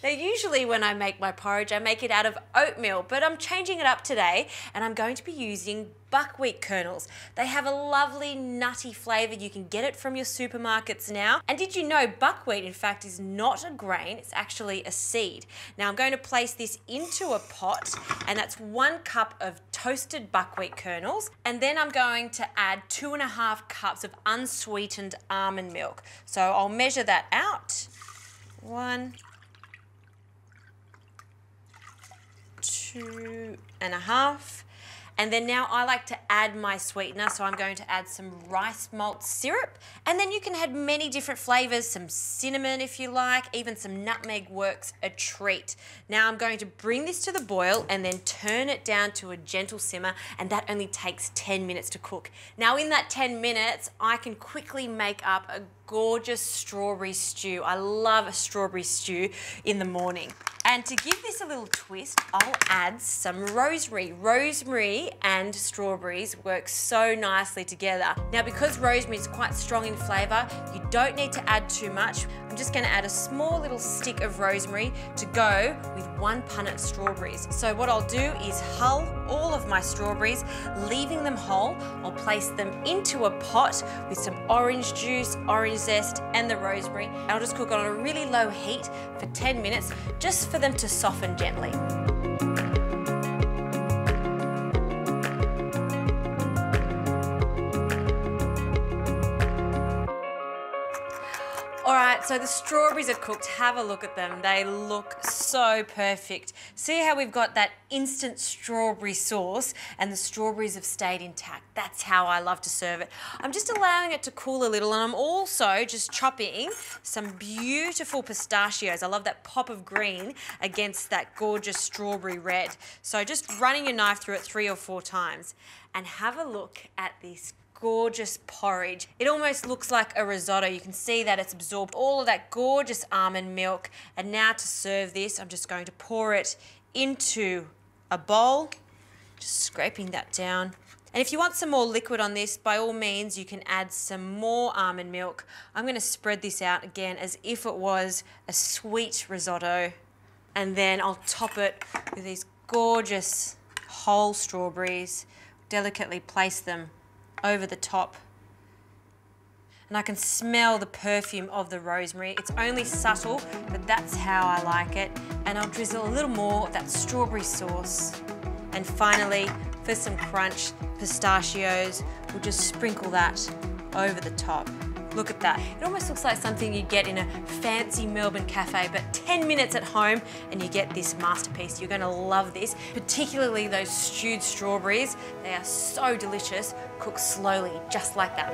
Now usually when I make my porridge, I make it out of oatmeal, but I'm changing it up today and I'm going to be using buckwheat kernels. They have a lovely nutty flavour. You can get it from your supermarkets now. And did you know buckwheat in fact is not a grain, it's actually a seed. Now I'm going to place this into a pot, and that's 1 cup of toasted buckwheat kernels, and then I'm going to add 2.5 cups of unsweetened almond milk. So I'll measure that out. 1, 2.5. And then now I like to add my sweetener, so I'm going to add some rice malt syrup, and then you can add many different flavours, some cinnamon if you like, even some nutmeg works a treat. Now I'm going to bring this to the boil and then turn it down to a gentle simmer, and that only takes 10 minutes to cook. Now in that 10 minutes, I can quickly make up a gorgeous strawberry stew. I love a strawberry stew in the morning. And to give this a little twist, I'll add some rosemary. Rosemary and strawberries work so nicely together. Now because rosemary is quite strong in flavour, you don't need to add too much. I'm just going to add a small little stick of rosemary to go with 1 punnet strawberries. So what I'll do is hull all of my strawberries, leaving them whole. I'll place them into a pot with some orange juice, orange zest and the rosemary. I'll just cook on a really low heat for 10 minutes just for them to soften gently. Alright, so the strawberries are cooked. Have a look at them. They look so perfect. See how we've got that instant strawberry sauce and the strawberries have stayed intact. That's how I love to serve it. I'm just allowing it to cool a little, and I'm also just chopping some beautiful pistachios. I love that pop of green against that gorgeous strawberry red. So just running your knife through it 3 or 4 times, and have a look at this gorgeous porridge. It almost looks like a risotto. You can see that it's absorbed all of that gorgeous almond milk. And now to serve this, I'm just going to pour it into a bowl, just scraping that down. And if you want some more liquid on this, by all means, you can add some more almond milk. I'm going to spread this out again as if it was a sweet risotto. And then I'll top it with these gorgeous whole strawberries, delicately place them over the top. And I can smell the perfume of the rosemary. It's only subtle, but that's how I like it. And I'll drizzle a little more of that strawberry sauce. And finally, for some crunch, pistachios, we'll just sprinkle that over the top. Look at that. It almost looks like something you get in a fancy Melbourne cafe, but 10 minutes at home and you get this masterpiece. You're gonna love this, particularly those stewed strawberries. They are so delicious, cooked slowly, just like that.